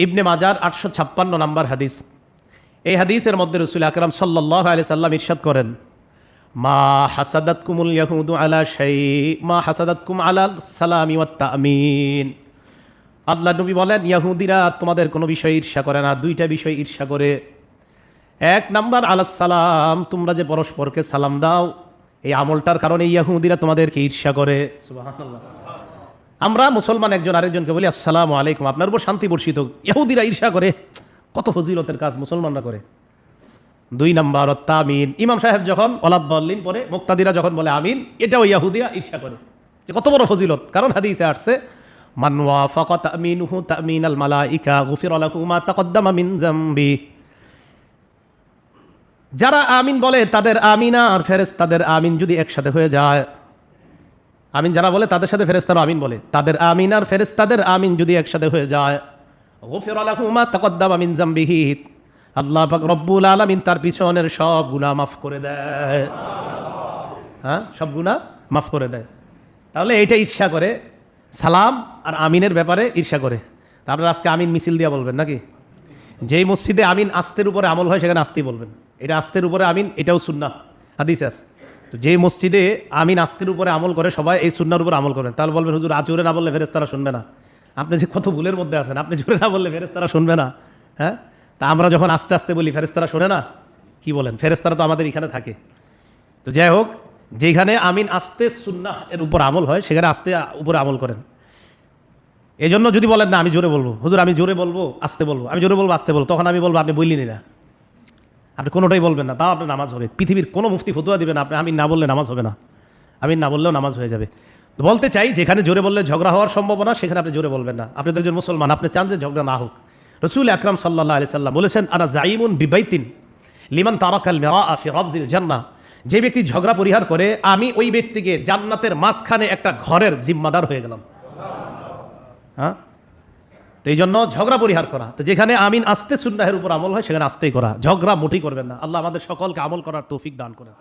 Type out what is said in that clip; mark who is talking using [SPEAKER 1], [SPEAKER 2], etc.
[SPEAKER 1] ইবনে মাজার 856 নম্বর হাদিস। এই হাদিসের মধ্যে রাসূল আকরাম সাল্লাল্লাহু আলাইহি সাল্লাম ইরশাদ করেন, মা হাসাদাতকুমুল ইয়াহুদু আলা শাই মা হাসাদাতকুম আলা সালামি ওয়াত তামিন। আল্লাহ নবী বলেন, ইহুদিরা তোমাদের কোনো বিষয় ঈর্ষা করে না, দুইটা বিষয় ঈর্ষা করে। এক নাম্বার আলাস সালাম, তোমরা যে পরস্পরকে সালাম দাও, এই আমলটার কারণে ইহুদিরা তোমাদেরকে ঈর্ষা করে। সুবহানাল্লাহ। আমরা মুসলমান একজন আরেকজনকে বলি আসসালামু আলাইকুম, আপনার উপর শান্তি বর্ষিত, ইহুদিরা ঈর্ষা করে। কত ফজিলতের কাজ মুসলমানরা করে। দুই নাম্বার তামিন, ইমাম সাহেব যখন ওয়ালাদ-দাল্লিন পরে মুক্তাদিরা যখন বলে আমিন, এটাও ইহুদিরা ঈর্ষা করে যে কত বড় ফজিলত। কারণ হাদিসে আসছে, মান ওয়াফাকা তামিনুহু তামিনাল মালাইকা গুফিরা লাহু মা তাকদ্দামা মিন যামবি। যারা আমিন বলে তাদের আমিন আর ফেরেশতাদের আমিন যদি একসাথে হয়ে যায়, আমিন যারা বলে তাদের সাথে ফেরেশতারা আমিন বলে, তাদের আমিন আর ফেরেশতাদের আমিন যদি একসাথে হয়ে যায়, গুফিরা লাহু মা তাকদ্দামা মিন যামবিহি, আল্লাহ পাক রব্বুল আলামিন তার পিছনের সব গুনাহ মাফ করে দেয়। হ্যাঁ, সব গুনাহ মাফ করে দেয়। তাহলে এইটা ঈর্ষা করে, সালাম আর আমিনের ব্যাপারে ঈর্ষা করে। তা আপনারা আজকে আমিন মিছিল দিয়ে বলবেন নাকি? যেই মসজিদে আমিন আস্তের উপরে আমল হয় সেখানে আস্তেই বলবেন, এটা আস্তের উপরে আমিন, এটাও সুন্নাহ হাদিস আছে। তো যেই মসজিদে আমিন আস্তের উপরে আমল করে সবাই এই সুন্নাহর উপর আমল করেন, তাহলে বলবেন হুজুর জোরে না বললে ফেরেশতারা শুনবে না। আপনি যে কত ভুলের মধ্যে আছেন, আপনি জোরে না বললে ফেরেশতারা শুনবে না। হ্যাঁ, তা আমরা যখন আস্তে আস্তে বলি ফেরেশতারা শোনে না? কি বলেন, ফেরেশতারা তো আমাদের এখানে থাকে। তো যাই হোক, যেখানে আমিন আস্তে সুন্নাহ এর উপর আমল হয় সেখানে আস্তে উপরে আমল করেন। এই জন্য যদি বলেন না আমি জোরে বলবো, হুজুর আমি জোরে বলবো আস্তে বলবো, আমি জোরে বলবো আস্তে বলবো, তখন আমি বলবো আপনি বললেনই না, আপনি কোনোটাই বলবেন না, তাও আপনার নামাজ হবে। পৃথিবীর কোনো মুফতি ফতুয়া দিবেন আপনি আমিন না বললে নামাজ হবে না, আমিন না বললেও নামাজ হয়ে যাবে। তো বলতে চাই, যেখানে জোরে বললে ঝগড়া হওয়ার সম্ভাবনা সেখানে আপনি জোরে বলবেন না। আপনি তো একজন মুসলমান, আপনি চান যে ঝগড়া না হোক। রাসূল আকরাম সাল্লাল্লাহু আলাইহি সাল্লাম বলেছেন, আনা জাইমুন বিবাইতিন লিমান তারাকাল মিরাআ ফি রাবজিল জান্নাহ। যে ব্যক্তি ঝগড়া পরিহার করে, আমি ওই ব্যক্তিকে জান্নাতের মাঝখানে একটা ঘরের জিম্মাদার হয়ে গেলাম। হ্যাঁ, তো এই জন্য ঝগড়া পরিহার করা। তো যেখানে আমিন আস্তে সুন্নাহের উপর আমল হয় সেখানে আস্তেই করা, ঝগড়া মুঠি করবেন না। আল্লাহ আমাদের সকলকে আমল করার তৌফিক দান করেন।